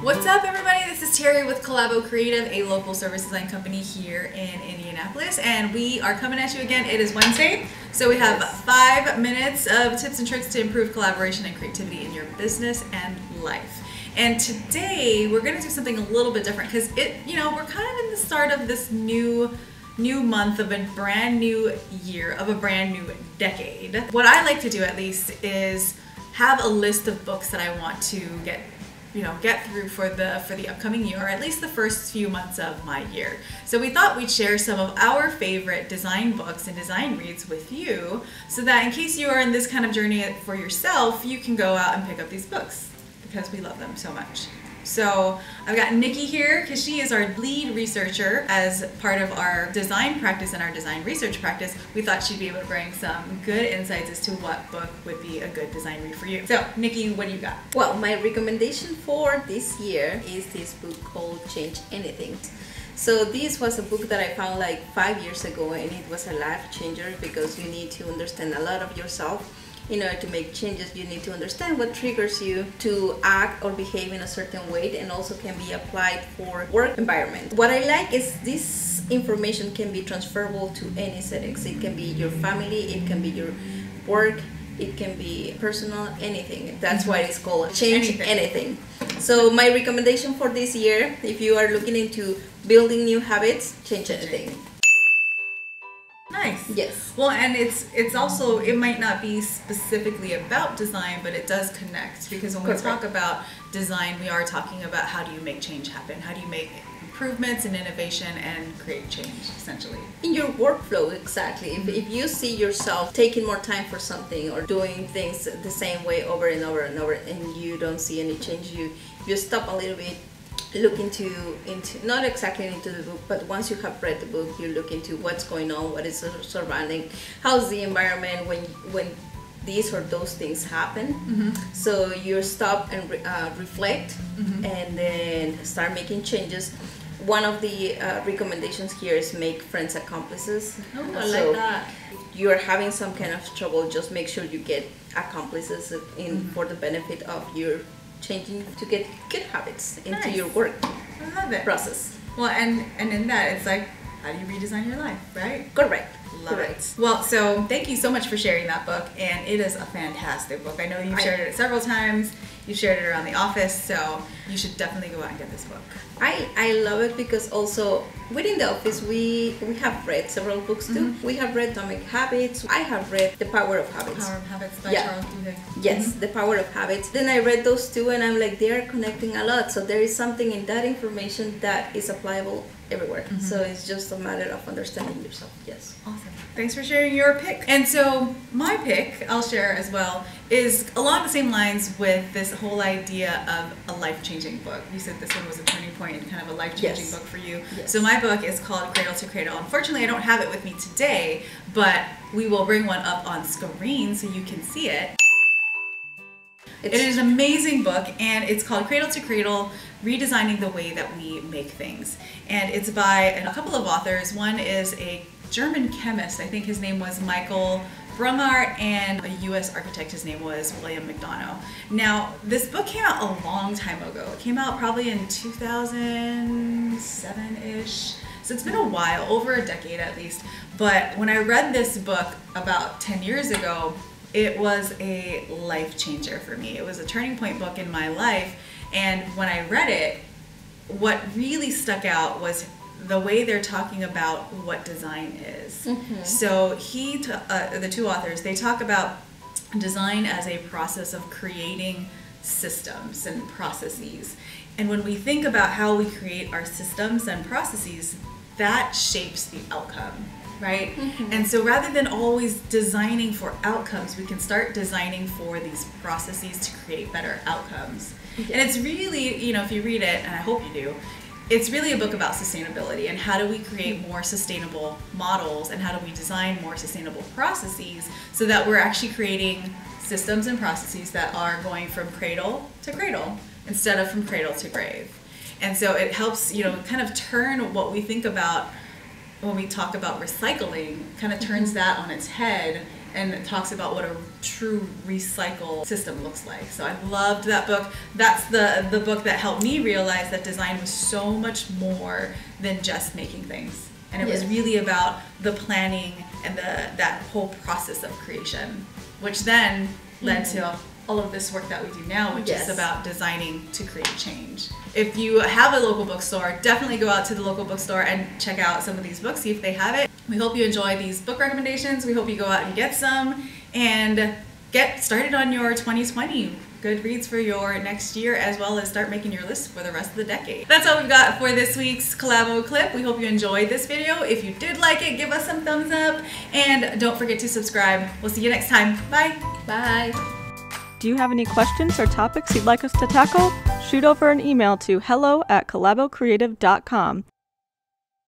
What's up, everybody? This is Terry with Collabo Creative, a local service design company here in Indianapolis, and we are coming at you again. It is Wednesday, so we have 5 minutes of tips and tricks to improve collaboration and creativity in your business and life. And today we're going to do something a little bit different because we're kind of in the start of this new month of a brand new year, of a brand new decade. What I like to do, at least, is have a list of books that I want to get through for the upcoming year, or at least the first few months of my year. So we thought we'd share some of our favorite design books and design reads with you, so that in case you are in this kind of journey for yourself, you can go out and pick up these books because we love them so much. So I've got Nikki here because she is our lead researcher as part of our design practice and our design research practice. We thought she'd be able to bring some good insights as to what book would be a good design read for you. So Nikki, what do you got? Well, my recommendation for this year is this book called Change Anything. So this was a book that I found like 5 years ago, and it was a life changer because you need to understand a lot of yourself. In order to make changes, you need to understand what triggers you to act or behave in a certain way, and also can be applied for work environment. What I like is this information can be transferable to any settings. It can be your family, it can be your work, it can be personal, anything. That's why it's called Change Anything. So my recommendation for this year, if you are looking into building new habits, Change Anything. Nice. Yes. Well, and it's also, it might not be specifically about design, but it does connect, because when we talk about design, we are talking about how do you make change happen? How do you make improvements and innovation and create change, essentially? In your workflow, exactly. If you see yourself taking more time for something or doing things the same way over and over and over, and you don't see any change, you stop a little bit, look into not exactly into the book, but once you have read the book, you look into what's going on, what is surrounding, how's the environment when these or those things happen. So you stop and reflect, and then start making changes. One of the recommendations here is make friends accomplices. Oh, I like that. You're having some kind of trouble, just make sure you get accomplices for the benefit of your changing, to get good habits into your work process. Well, and in that, it's like, how do you redesign your life, right? Correct. Love it. Well, so thank you so much for sharing that book, and it is a fantastic book. I know you've shared it several times. You shared it around the office, so you should definitely go out and get this book. I love it because also within the office we have read several books too. We have read Atomic Habits. I have read The Power of Habits. Power of Habits by Charles Duhigg. Yes, The Power of Habits. Then I read those two, and I'm like, they're connecting a lot. So there is something in that information that is applicable everywhere. So it's just a matter of understanding yourself. Yes. Awesome. Thanks for sharing your pick. And so my pick, I'll share as well, is along the same lines with this whole idea of a life-changing book. You said this one was a turning point and kind of a life-changing book for you. Yes. So my book is called Cradle to Cradle. Unfortunately, I don't have it with me today, but we will bring one up on screen so you can see it. It is an amazing book, and it's called Cradle to Cradle, Redesigning the Way That We Make Things. And it's by a couple of authors. One is a German chemist. I think his name was Michael Brummer, and a U.S. architect, his name was William McDonough. Now, this book came out a long time ago. It came out probably in 2007-ish. So it's been a while, over a decade at least. But when I read this book about 10 years ago, it was a life changer for me. It was a turning point book in my life. And when I read it, what really stuck out was the way they're talking about what design is. So the two authors, they talk about design as a process of creating systems and processes. And when we think about how we create our systems and processes, that shapes the outcome, right? And so rather than always designing for outcomes, we can start designing for these processes to create better outcomes. And it's really, if you read it, and I hope you do, it's really a book about sustainability and how do we create more sustainable models, and how do we design more sustainable processes so that we're actually creating systems and processes that are going from cradle to cradle instead of from cradle to grave. And so it helps, kind of turn what we think about when we talk about recycling, kind of turns that on its head and it talks about what a true recycle system looks like. So I loved that book. That's the book that helped me realize that design was so much more than just making things. And it was really about the planning and that whole process of creation, which then led to all of this work that we do now, which is about designing to create change. If you have a local bookstore, definitely go out to the local bookstore and check out some of these books, see if they have it. We hope you enjoy these book recommendations. We hope you go out and get some and get started on your 2020 Goodreads for your next year, as well as start making your list for the rest of the decade. That's all we've got for this week's Collabo clip. We hope you enjoyed this video. If you did like it, give us some thumbs up and don't forget to subscribe. We'll see you next time. Bye. Bye. Do you have any questions or topics you'd like us to tackle? Shoot over an email to hello@collabocreative.com.